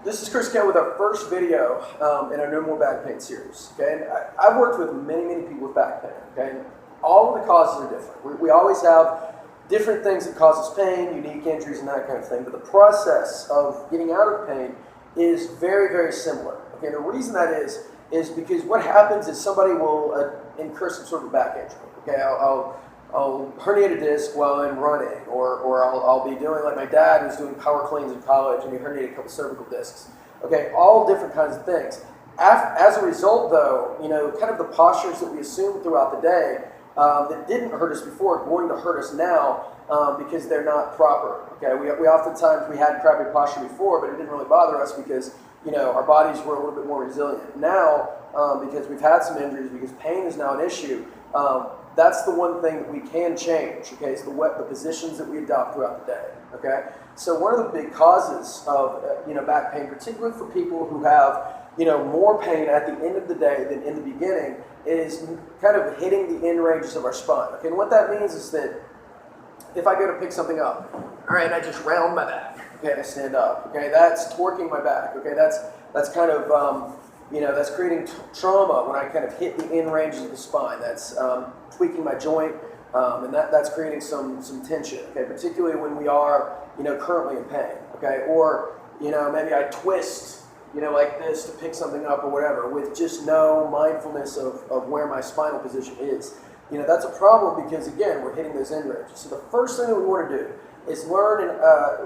This is Chris Kent with our first video in our No More Back Pain series. Okay, and I've worked with many people with back pain. Okay, and all of the causes are different. We always have different things that cause us pain, unique injuries, and that kind of thing. But the process of getting out of pain is very similar. Okay, and the reason that is because what happens is somebody will incur some sort of back injury. Okay, I'll herniate a disc while I'm running, or I'll be doing like my dad was doing power cleans in college and he herniated a couple cervical discs. Okay, all different kinds of things. As a result, though, kind of the postures that we assume throughout the day that didn't hurt us before are going to hurt us now because they're not proper. Okay, we oftentimes we had crappy posture before, but it didn't really bother us because our bodies were a little bit more resilient. Now, because we've had some injuries, because pain is now an issue. That's the one thing that we can change, okay, is the positions that we adopt throughout the day, okay? So one of the big causes of, back pain, particularly for people who have, more pain at the end of the day than in the beginning, is kind of hitting the end ranges of our spine, okay? And what that means is that if I go to pick something up, all right, I just round my back, okay, and I stand up, okay? That's torquing my back, okay? That's kind of, that's creating trauma when I kind of hit the end ranges of the spine. That's tweaking my joint, and that's creating some tension, okay, particularly when we are, currently in pain, okay, or, maybe I twist, like this to pick something up or whatever with just no mindfulness of where my spinal position is. That's a problem because, again, we're hitting those end ranges. So the first thing that we want to do is learn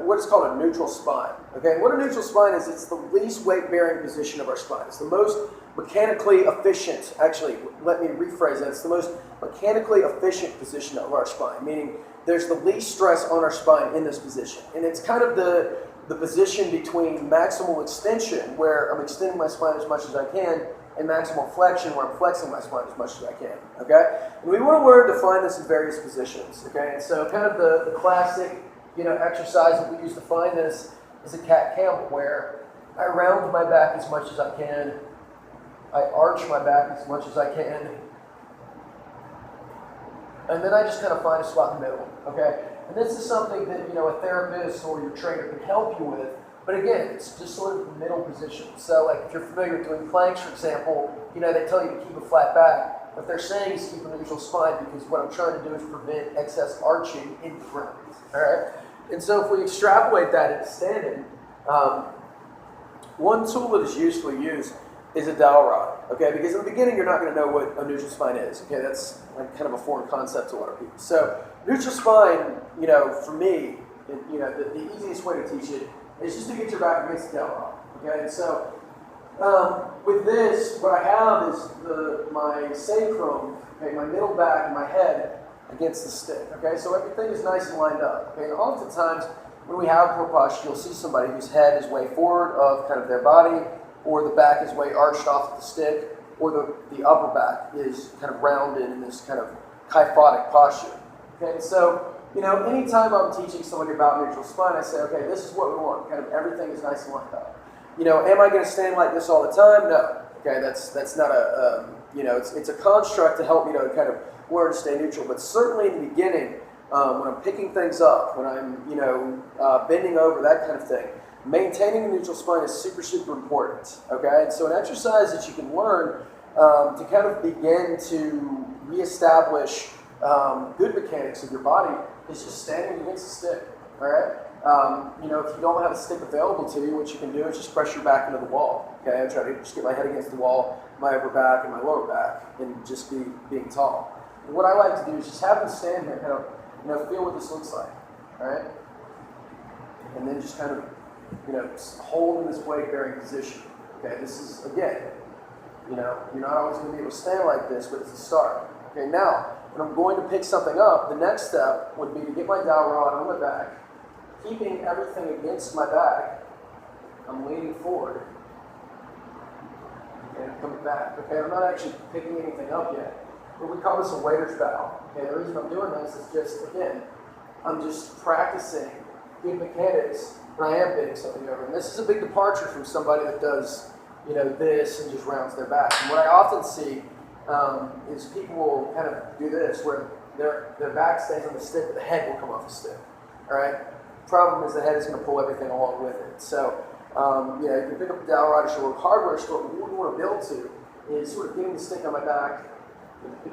what is called a neutral spine. Okay, and what a neutral spine is, it's the least weight-bearing position of our spine. It's the most mechanically efficient, actually, let me rephrase that. It's the most mechanically efficient position of our spine, meaning there's the least stress on our spine in this position. And it's kind of the position between maximal extension, where I'm extending my spine as much as I can, and maximal flexion, where I'm flexing my spine as much as I can, okay? And we want to learn to find this in various positions, okay? And so kind of the classic, exercise that we use to find this is a cat-camel, where I round my back as much as I can, I arch my back as much as I can, and then I just kind of find a spot in the middle, okay? And this is something that, a therapist or your trainer can help you with. But again, it's just sort of the middle position. So like if you're familiar with doing planks, for example, they tell you to keep a flat back. What they're saying is keep a neutral spine, because what I'm trying to do is prevent excess arching in the front. All right? And so if we extrapolate that into standing, one tool that is usually used is a dowel rod. Okay, because in the beginning you're not going to know what a neutral spine is. Okay, that's like kind of a foreign concept to a lot of people. So neutral spine, for me, the easiest way to teach it is just to get your back against the dowel rod. Okay, and so with this, what I have is my sacrum, okay, my middle back, and my head against the stick. Okay, so everything is nice and lined up. Okay, and oftentimes when we have poor posture, you'll see somebody whose head is way forward of kind of their body, or the back is way arched off the stick, or the upper back is kind of rounded in this kind of kyphotic posture. Okay, and so anytime I'm teaching somebody about neutral spine, I say, okay, this is what we want. Kind of everything is nice and lined up. Am I going to stand like this all the time? No. Okay, that's not it's a construct to help me to kind of learn to stay neutral. But certainly in the beginning, when I'm picking things up, when I'm bending over, that kind of thing, maintaining a neutral spine is super important. Okay, and so an exercise that you can learn to kind of begin to reestablish good mechanics of your body is just standing against a stick. All right. If you don't have a stick available to you, what you can do is just press your back into the wall. Okay, I try to just get my head against the wall, my upper back and my lower back, and just being tall. And what I like to do is just have them stand here, kind of, feel what this looks like. All right, and then just kind of, hold in this weight-bearing position. Okay, this is again, you're not always going to be able to stand like this, but it's a start. Okay, now when I'm going to pick something up, the next step would be to get my dowel rod on my back, keeping everything against my back. I'm leaning forward. Okay, I'm coming back. Okay, I'm not actually picking anything up yet. But we call this a waiter's bow. Okay, the reason I'm doing this is just, again, I'm just practicing good mechanics when I am bending something over. And this is a big departure from somebody that does, this and just rounds their back. And what I often see is people will kind of do this, where their back stays on the stick, but the head will come off the stick. All right. Problem is the head is going to pull everything along with it. So You can pick up a dowel rod at your local hardware store, but what we want to build to is sort of getting the stick on my back,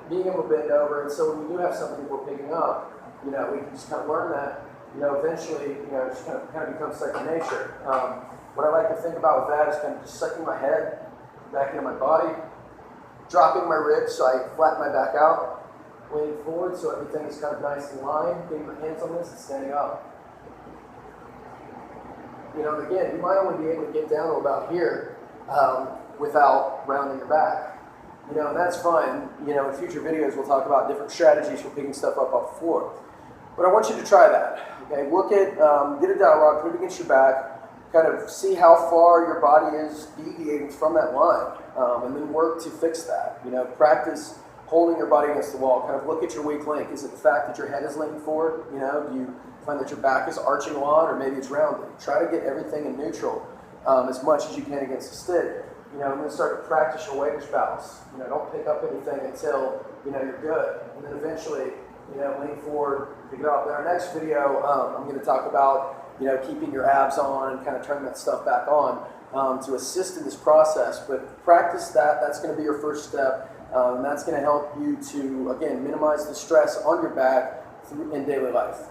being able to bend over, and so when we do have something we're picking up, we can just kind of learn that, eventually, just kind of becomes second nature. What I like to think about with that is kind of just sucking my head back into my body, dropping my ribs so I flatten my back out, leaning forward so everything is kind of nice in line, getting my hands on this and standing up. And again, you might only be able to get down to about here without rounding your back. And that's fine. In future videos, we'll talk about different strategies for picking stuff up off the floor. But I want you to try that. Okay, look at, get a dowel rod, put it against your back, kind of see how far your body is deviating from that line, and then work to fix that. Practice holding your body against the wall. Kind of look at your weak link. Is it the fact that your head is leaning forward? Do you find that your back is arching a lot, or maybe it's rounded? Try to get everything in neutral as much as you can against the stick. And then start to practice your weightish bows. Don't pick up anything until you're good, and then eventually lean forward, pick it up. In our next video, I'm going to talk about keeping your abs on and kind of turning that stuff back on to assist in this process. But practice that. That's going to be your first step. And that's going to help you to, again, minimize the stress on your back in daily life.